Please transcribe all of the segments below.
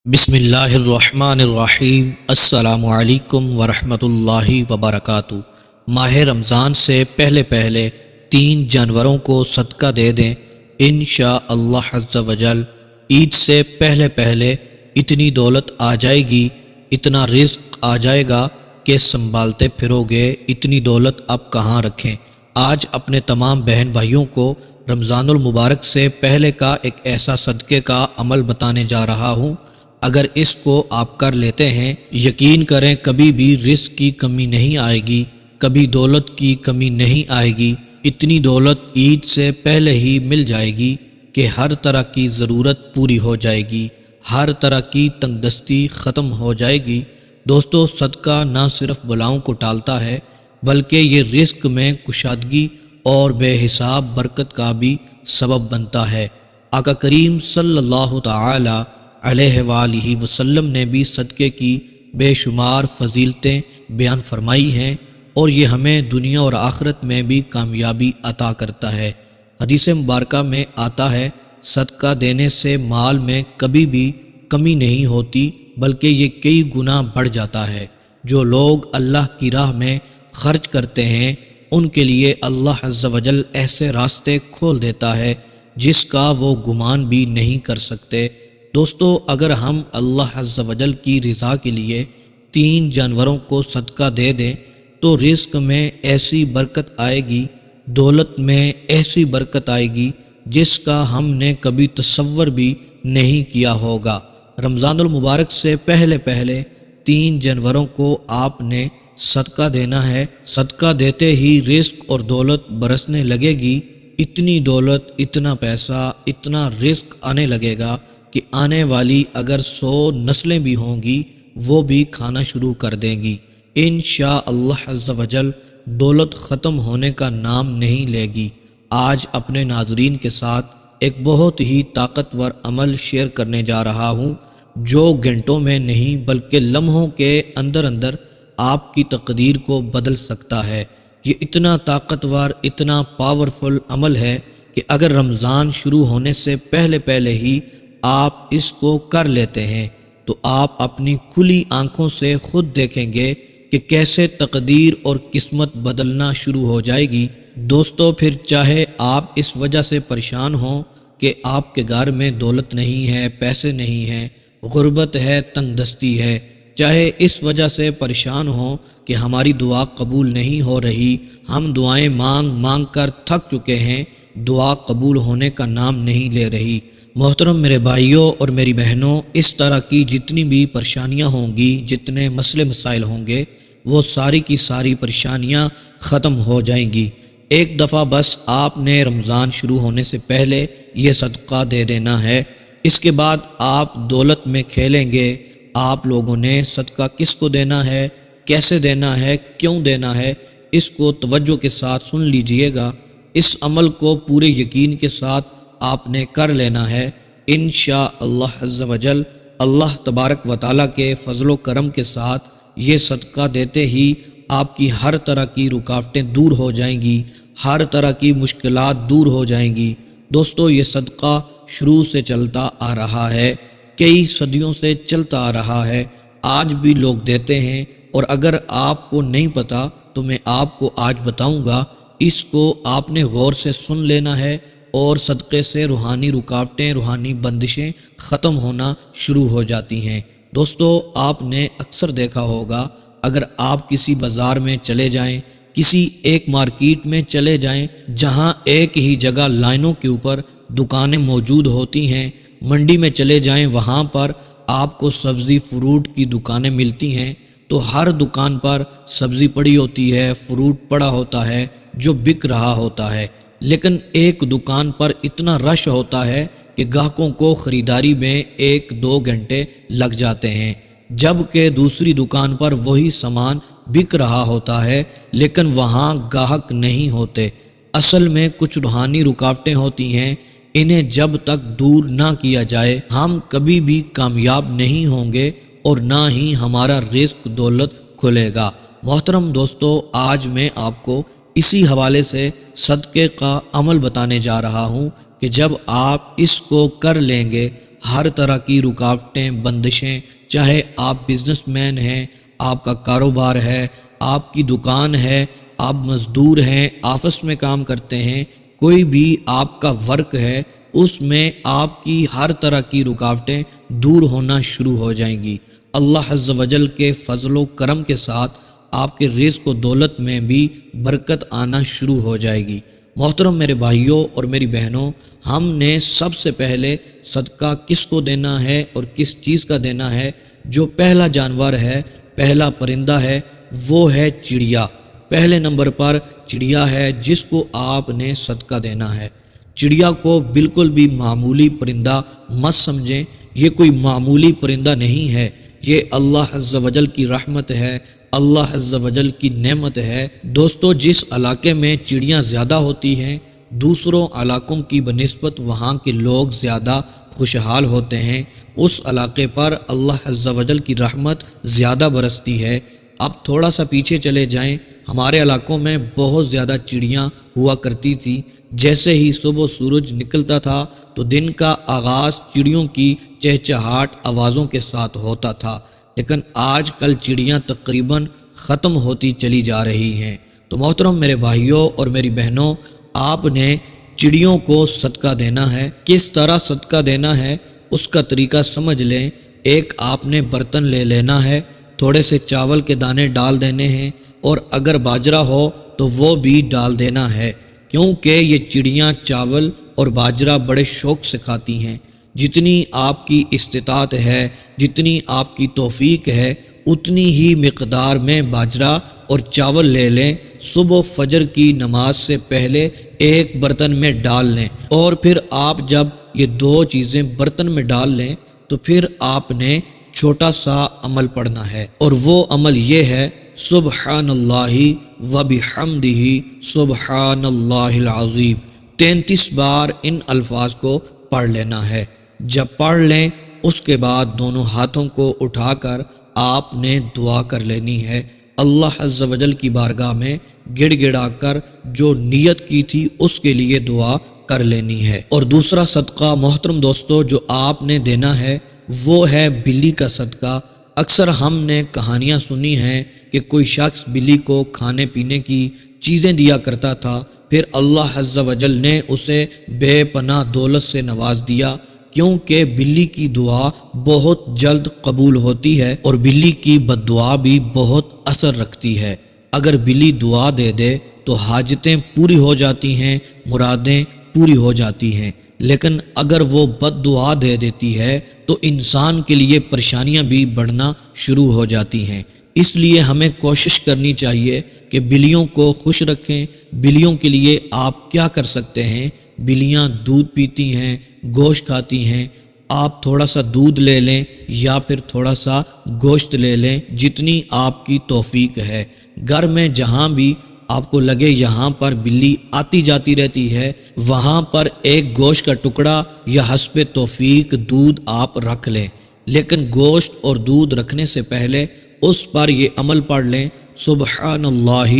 بسم اللہ الرحمن الرحیم۔ السلام علیکم ورحمۃ اللہ وبرکاتہ۔ ماہ رمضان سے پہلے 3 جانوروں کو صدقہ دے دیں، انشاءاللہ عز و جل عید سے پہلے اتنی دولت آ جائے گی، اتنا رزق آ جائے گا کہ سنبھالتے پھرو گے اتنی دولت اب کہاں رکھیں۔ آج اپنے تمام بہن بھائیوں کو رمضان المبارک سے پہلے کا ایک ایسا صدقے کا عمل بتانے جا رہا ہوں، اگر اس کو آپ کر لیتے ہیں، یقین کریں کبھی بھی رزق کی کمی نہیں آئے گی، کبھی دولت کی کمی نہیں آئے گی۔ اتنی دولت عید سے پہلے ہی مل جائے گی کہ ہر طرح کی ضرورت پوری ہو جائے گی، ہر طرح کی تنگ دستی ختم ہو جائے گی۔ دوستو، صدقہ نہ صرف بلاؤں کو ٹالتا ہے بلکہ یہ رزق میں کشادگی اور بے حساب برکت کا بھی سبب بنتا ہے۔ آقا کریم صلی اللہ تعالی علیہ وآلہ وسلم نے بھی صدقے کی بے شمار فضیلتیں بیان فرمائی ہیں، اور یہ ہمیں دنیا اور آخرت میں بھی کامیابی عطا کرتا ہے۔ حدیث مبارکہ میں آتا ہے، صدقہ دینے سے مال میں کبھی بھی کمی نہیں ہوتی بلکہ یہ کئی گنا بڑھ جاتا ہے۔ جو لوگ اللہ کی راہ میں خرچ کرتے ہیں ان کے لیے اللہ عز و جل ایسے راستے کھول دیتا ہے جس کا وہ گمان بھی نہیں کر سکتے۔ دوستو، اگر ہم اللہ عز و جل کی رضا کے لیے 3 جانوروں کو صدقہ دے دیں تو رزق میں ایسی برکت آئے گی، دولت میں ایسی برکت آئے گی جس کا ہم نے کبھی تصور بھی نہیں کیا ہوگا۔ رمضان المبارک سے پہلے 3 جانوروں کو آپ نے صدقہ دینا ہے۔ صدقہ دیتے ہی رزق اور دولت برسنے لگے گی، اتنی دولت، اتنا پیسہ، اتنا رزق آنے لگے گا کہ آنے والی اگر 100 نسلیں بھی ہوں گی وہ بھی کھانا شروع کر دیں گی۔ انشاءاللہ عز و جل دولت ختم ہونے کا نام نہیں لے گی۔ آج اپنے ناظرین کے ساتھ ایک بہت ہی طاقتور عمل شیئر کرنے جا رہا ہوں جو گھنٹوں میں نہیں بلکہ لمحوں کے اندر آپ کی تقدیر کو بدل سکتا ہے۔ یہ اتنا طاقتور، اتنا پاورفل عمل ہے کہ اگر رمضان شروع ہونے سے پہلے ہی آپ اس کو کر لیتے ہیں تو آپ اپنی کھلی آنکھوں سے خود دیکھیں گے کہ کیسے تقدیر اور قسمت بدلنا شروع ہو جائے گی۔ دوستو، پھر چاہے آپ اس وجہ سے پریشان ہوں کہ آپ کے گھر میں دولت نہیں ہے، پیسے نہیں ہیں، غربت ہے، تنگ دستی ہے، چاہے اس وجہ سے پریشان ہوں کہ ہماری دعا قبول نہیں ہو رہی، ہم دعائیں مانگ کر تھک چکے ہیں، دعا قبول ہونے کا نام نہیں لے رہی۔ محترم میرے بھائیوں اور میری بہنوں، اس طرح کی جتنی بھی پریشانیاں ہوں گی، جتنے مسئلے مسائل ہوں گے، وہ ساری کی ساری پریشانیاں ختم ہو جائیں گی۔ ایک دفعہ بس آپ نے رمضان شروع ہونے سے پہلے یہ صدقہ دے دینا ہے۔ اس کے بعد آپ دولت میں کھیلیں گے۔ آپ لوگوں نے صدقہ کس کو دینا ہے، کیسے دینا ہے، کیوں دینا ہے، اس کو توجہ کے ساتھ سن لیجئے گا۔ اس عمل کو پورے یقین کے ساتھ آپ نے کر لینا ہے۔ انشاءاللہ عز و جل اللہ تبارک و تعالیٰ کے فضل و کرم کے ساتھ یہ صدقہ دیتے ہی آپ کی ہر طرح کی رکاوٹیں دور ہو جائیں گی، ہر طرح کی مشکلات دور ہو جائیں گی۔ دوستو، یہ صدقہ شروع سے چلتا آ رہا ہے، کئی صدیوں سے چلتا آ رہا ہے، آج بھی لوگ دیتے ہیں، اور اگر آپ کو نہیں پتا تو میں آپ کو آج بتاؤں گا۔ اس کو آپ نے غور سے سن لینا ہے اور صدقے سے روحانی رکاوٹیں، روحانی بندشیں ختم ہونا شروع ہو جاتی ہیں۔ دوستو، آپ نے اکثر دیکھا ہوگا، اگر آپ کسی بازار میں چلے جائیں، کسی ایک مارکیٹ میں چلے جائیں جہاں ایک ہی جگہ لائنوں کے اوپر دکانیں موجود ہوتی ہیں، منڈی میں چلے جائیں وہاں پر آپ کو سبزی فروٹ کی دکانیں ملتی ہیں، تو ہر دکان پر سبزی پڑی ہوتی ہے، فروٹ پڑا ہوتا ہے جو بک رہا ہوتا ہے، لیکن ایک دکان پر اتنا رش ہوتا ہے کہ گاہکوں کو خریداری میں 1-2 گھنٹے لگ جاتے ہیں، جبکہ دوسری دکان پر وہی سامان بک رہا ہوتا ہے لیکن وہاں گاہک نہیں ہوتے۔ اصل میں کچھ روحانی رکاوٹیں ہوتی ہیں، انہیں جب تک دور نہ کیا جائے ہم کبھی بھی کامیاب نہیں ہوں گے اور نہ ہی ہمارا رزق دولت کھلے گا۔ محترم دوستو، آج میں آپ کو اسی حوالے سے صدقے کا عمل بتانے جا رہا ہوں کہ جب آپ اس کو کر لیں گے، ہر طرح کی رکاوٹیں، بندشیں، چاہے آپ بزنس مین ہیں، آپ کا کاروبار ہے، آپ کی دکان ہے، آپ مزدور ہیں، آفس میں کام کرتے ہیں، کوئی بھی آپ کا ورک ہے، اس میں آپ کی ہر طرح کی رکاوٹیں دور ہونا شروع ہو جائیں گی۔ اللہ عز و جل کے فضل و کرم کے ساتھ آپ کے رزق و دولت میں بھی برکت آنا شروع ہو جائے گی۔ محترم میرے بھائیوں اور میری بہنوں، ہم نے سب سے پہلے صدقہ کس کو دینا ہے اور کس چیز کا دینا ہے؟ جو پہلا جانور ہے، پہلا پرندہ ہے، وہ ہے چڑیا۔ پہلے نمبر پر چڑیا ہے جس کو آپ نے صدقہ دینا ہے۔ چڑیا کو بالکل بھی معمولی پرندہ مت سمجھیں، یہ کوئی معمولی پرندہ نہیں ہے، یہ اللہ عز و جل کی رحمت ہے، اللہ عز و جل کی نعمت ہے۔ دوستو، جس علاقے میں چڑیاں زیادہ ہوتی ہیں، دوسروں علاقوں کی بنسبت وہاں کے لوگ زیادہ خوشحال ہوتے ہیں، اس علاقے پر اللہ عز و جل کی رحمت زیادہ برستی ہے۔ اب تھوڑا سا پیچھے چلے جائیں، ہمارے علاقوں میں بہت زیادہ چڑیاں ہوا کرتی تھی۔ جیسے ہی صبح سورج نکلتا تھا تو دن کا آغاز چڑیوں کی چہچہاٹ آوازوں کے ساتھ ہوتا تھا، لیکن آج کل چڑیاں تقریباً ختم ہوتی چلی جا رہی ہیں۔ تو محترم میرے بھائیوں اور میری بہنوں، آپ نے چڑیوں کو صدقہ دینا ہے۔ کس طرح صدقہ دینا ہے اس کا طریقہ سمجھ لیں۔ ایک آپ نے برتن لے لینا ہے، تھوڑے سے چاول کے دانے ڈال دینے ہیں، اور اگر باجرہ ہو تو وہ بھی ڈال دینا ہے، کیونکہ یہ چڑیاں چاول اور باجرہ بڑے شوق سے کھاتی ہیں۔ جتنی آپ کی استطاعت ہے، جتنی آپ کی توفیق ہے، اتنی ہی مقدار میں باجرہ اور چاول لے لیں۔ صبح فجر کی نماز سے پہلے ایک برتن میں ڈال لیں، اور پھر آپ جب یہ دو چیزیں برتن میں ڈال لیں تو پھر آپ نے چھوٹا سا عمل پڑھنا ہے، اور وہ عمل یہ ہے: سبحان اللہ و بحمدہ سبحان اللہ العظیم۔ 33 بار ان الفاظ کو پڑھ لینا ہے۔ جب پڑھ لیں اس کے بعد دونوں ہاتھوں کو اٹھا کر آپ نے دعا کر لینی ہے، اللہ عز و جل کی بارگاہ میں گڑ گڑا کر جو نیت کی تھی اس کے لیے دعا کر لینی ہے۔ اور دوسرا صدقہ محترم دوستو جو آپ نے دینا ہے وہ ہے بلی کا صدقہ۔ اکثر ہم نے کہانیاں سنی ہیں کہ کوئی شخص بلی کو کھانے پینے کی چیزیں دیا کرتا تھا، پھر اللہ عز و جل نے اسے بے پناہ دولت سے نواز دیا، کیونکہ بلی کی دعا بہت جلد قبول ہوتی ہے اور بلی کی بد دعا بھی بہت اثر رکھتی ہے۔ اگر بلی دعا دے دے تو حاجتیں پوری ہو جاتی ہیں، مرادیں پوری ہو جاتی ہیں، لیکن اگر وہ بد دعا دے دیتی ہے تو انسان کے لیے پریشانیاں بھی بڑھنا شروع ہو جاتی ہیں۔ اس لیے ہمیں کوشش کرنی چاہیے کہ بلیوں کو خوش رکھیں۔ بلیوں کے لیے آپ کیا کر سکتے ہیں؟ بلیاں دودھ پیتی ہیں، گوشت کھاتی ہیں، آپ تھوڑا سا دودھ لے لیں یا پھر تھوڑا سا گوشت لے لیں، جتنی آپ کی توفیق ہے۔ گھر میں جہاں بھی آپ کو لگے یہاں پر بلی آتی جاتی رہتی ہے، وہاں پر ایک گوشت کا ٹکڑا یا حسب توفیق دودھ آپ رکھ لیں، لیکن گوشت اور دودھ رکھنے سے پہلے اس پر یہ عمل پڑھ لیں: سبحان اللہ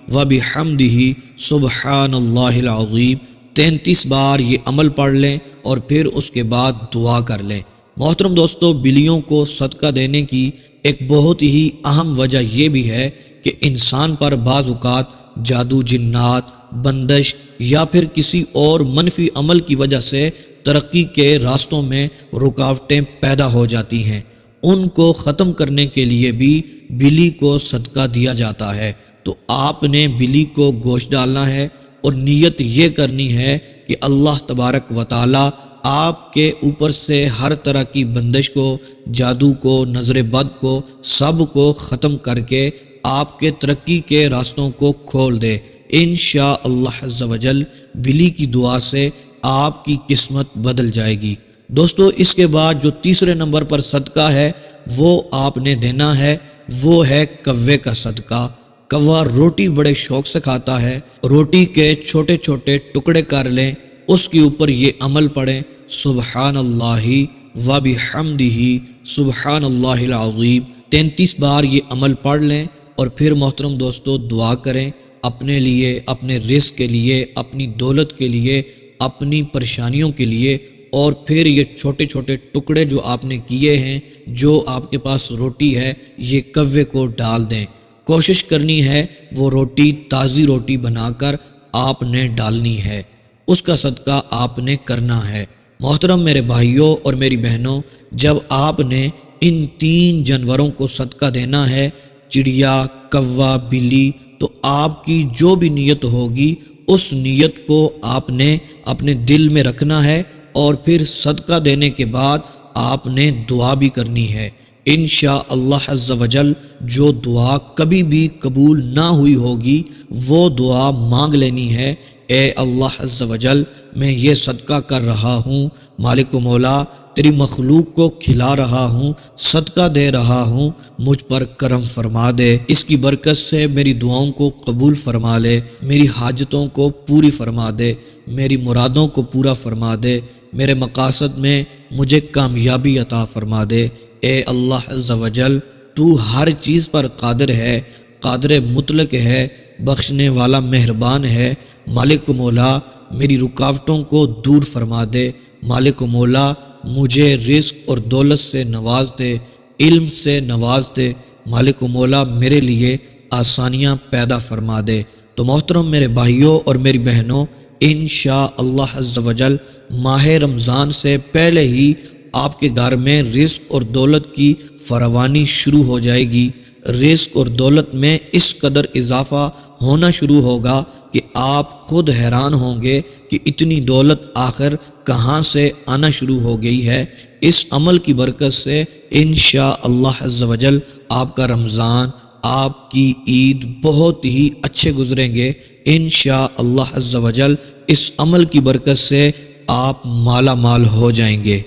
و بحمدہ سبحان اللہ العظیم۔ 33 بار یہ عمل پڑھ لیں اور پھر اس کے بعد دعا کر لیں۔ محترم دوستو، بلیوں کو صدقہ دینے کی ایک بہت ہی اہم وجہ یہ بھی ہے کہ انسان پر بعض اوقات جادو، جنات، بندش یا پھر کسی اور منفی عمل کی وجہ سے ترقی کے راستوں میں رکاوٹیں پیدا ہو جاتی ہیں۔ ان کو ختم کرنے کے لیے بھی بلی کو صدقہ دیا جاتا ہے۔ تو آپ نے بلی کو گوشت ڈالنا ہے اور نیت یہ کرنی ہے کہ اللہ تبارک و تعالی آپ کے اوپر سے ہر طرح کی بندش کو، جادو کو، نظر بد کو، سب کو ختم کر کے آپ کے ترقی کے راستوں کو کھول دے۔ انشاءاللہ عز و جل بلی کی دعا سے آپ کی قسمت بدل جائے گی۔ دوستو، اس کے بعد جو تیسرے نمبر پر صدقہ ہے وہ آپ نے دینا ہے، وہ ہے کوے کا صدقہ۔ کوا روٹی بڑے شوق سے کھاتا ہے، روٹی کے چھوٹے چھوٹے ٹکڑے کر لیں، اس کے اوپر یہ عمل پڑھیں: سبحان اللہ و بحمدہ سبحان اللہ العظیم۔ 33 بار یہ عمل پڑھ لیں اور پھر محترم دوستو دعا کریں اپنے لیے، اپنے رزق کے لیے، اپنی دولت کے لیے، اپنی پریشانیوں کے لیے، اور پھر یہ چھوٹے چھوٹے ٹکڑے جو آپ نے کیے ہیں، جو آپ کے پاس روٹی ہے، یہ کوے کو ڈال دیں۔ کوشش کرنی ہے وہ روٹی تازی روٹی بنا کر آپ نے ڈالنی ہے، اس کا صدقہ آپ نے کرنا ہے۔ محترم میرے بھائیوں اور میری بہنوں، جب آپ نے ان 3 جانوروں کو صدقہ دینا ہے، چڑیا، کوا، بلی، تو آپ کی جو بھی نیت ہوگی اس نیت کو آپ نے اپنے دل میں رکھنا ہے، اور پھر صدقہ دینے کے بعد آپ نے دعا بھی کرنی ہے۔ انشاءاللہ عز و جل جو دعا کبھی بھی قبول نہ ہوئی ہوگی وہ دعا مانگ لینی ہے۔ اے اللہ عز و جل، میں یہ صدقہ کر رہا ہوں، مالک و مولا تیری مخلوق کو کھلا رہا ہوں، صدقہ دے رہا ہوں، مجھ پر کرم فرما دے، اس کی برکت سے میری دعاؤں کو قبول فرما لے، میری حاجتوں کو پوری فرما دے، میری مرادوں کو پورا فرما دے، میرے مقاصد میں مجھے کامیابی عطا فرما دے۔ اے اللہ عز و جل، تو ہر چیز پر قادر ہے، قادر مطلق ہے، بخشنے والا مہربان ہے۔ مالک و مولا میری رکاوٹوں کو دور فرما دے، مالک و مولا مجھے رزق اور دولت سے نواز دے، علم سے نواز دے، مالک و مولا میرے لیے آسانیاں پیدا فرما دے۔ تو محترم میرے بھائیوں اور میری بہنوں، انشاءاللہ عز و جل ماہ رمضان سے پہلے ہی آپ کے گھر میں رزق اور دولت کی فراوانی شروع ہو جائے گی۔ رزق اور دولت میں اس قدر اضافہ ہونا شروع ہوگا کہ آپ خود حیران ہوں گے کہ اتنی دولت آخر کہاں سے آنا شروع ہو گئی ہے۔ اس عمل کی برکت سے انشاءاللہ عز و جل آپ کا رمضان، آپ کی عید بہت ہی اچھے گزریں گے۔ انشاءاللہ عز و جل اس عمل کی برکت سے آپ مالا مال ہو جائیں گے۔